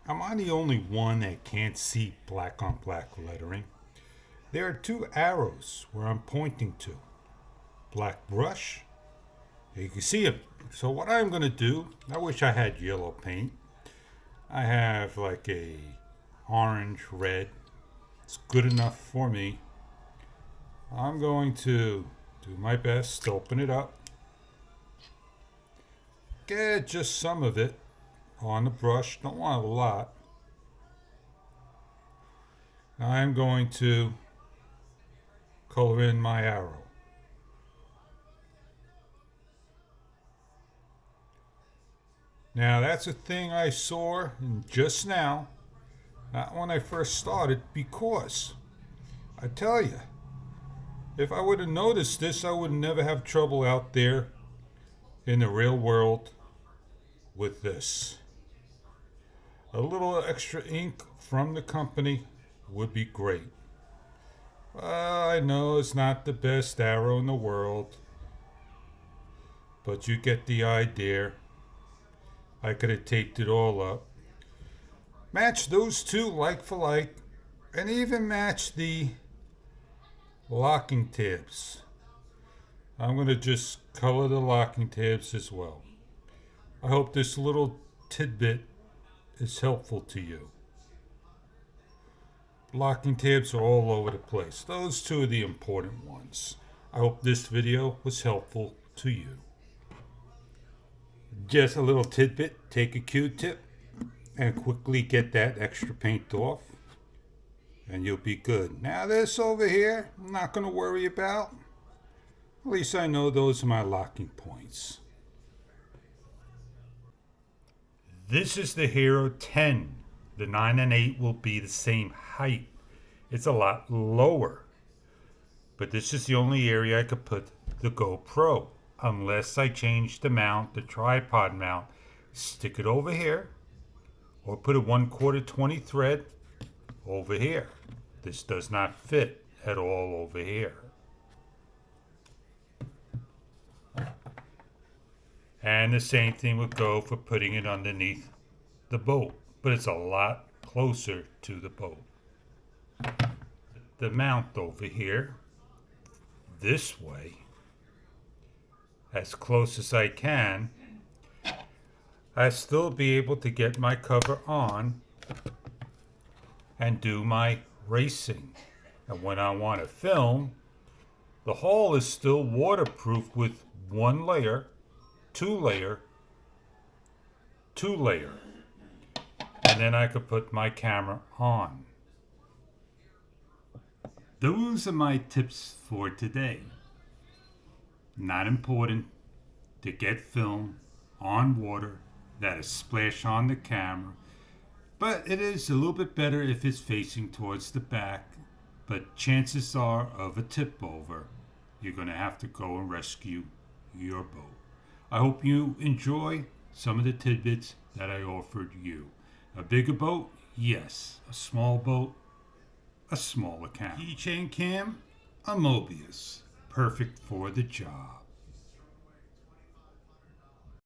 Am I the only one that can't see black on black lettering? There are two arrows where I'm pointing to. Black brush. You can see it. So what I'm going to do, I wish I had yellow paint. I have like a orange, red. It's good enough for me. I'm going to do my best to open it up. Get just some of it on the brush. Don't want a lot. Now I'm going to color in my arrow. Now that's a thing I saw just now, not when I first started, because I tell you, if I would have noticed this, I would never have trouble out there in the real world with this. A little extra ink from the company would be great. I know it's not the best arrow in the world, but you get the idea. I could have taped it all up. Match those two like for like, and even match the locking tabs. I'm going to just color the locking tabs as well. I hope this little tidbit is helpful to you. Locking tabs are all over the place. Those two are the important ones. I hope this video was helpful to you. Just a little tidbit, take a Q-tip and quickly get that extra paint off and you'll be good. Now this over here, I'm not going to worry about. At least I know those are my locking points. This is the Hero 10. The 9 and 8 will be the same height. It's a lot lower. But this is the only area I could put the GoPro. Unless I change the mount, the tripod mount. Stick it over here. Or put a 1/4 20 thread over here. This does not fit at all over here. And the same thing would go for putting it underneath the boat. But it's a lot closer to the boat. The mount over here, this way, as close as I can, I still be able to get my cover on and do my racing. And when I want to film, the hull is still waterproof with 1 layer, 2 layer, 2 layer. And then I could put my camera on. Those are my tips for today. Not important to get film on water that is splashed on the camera, but it is a little bit better if it's facing towards the back. But chances are of a tip over, you're going to have to go and rescue your boat. I hope you enjoy some of the tidbits that I offered you. A bigger boat? Yes. A small boat? A smaller camera. Keychain cam? A Mobius. Perfect for the job.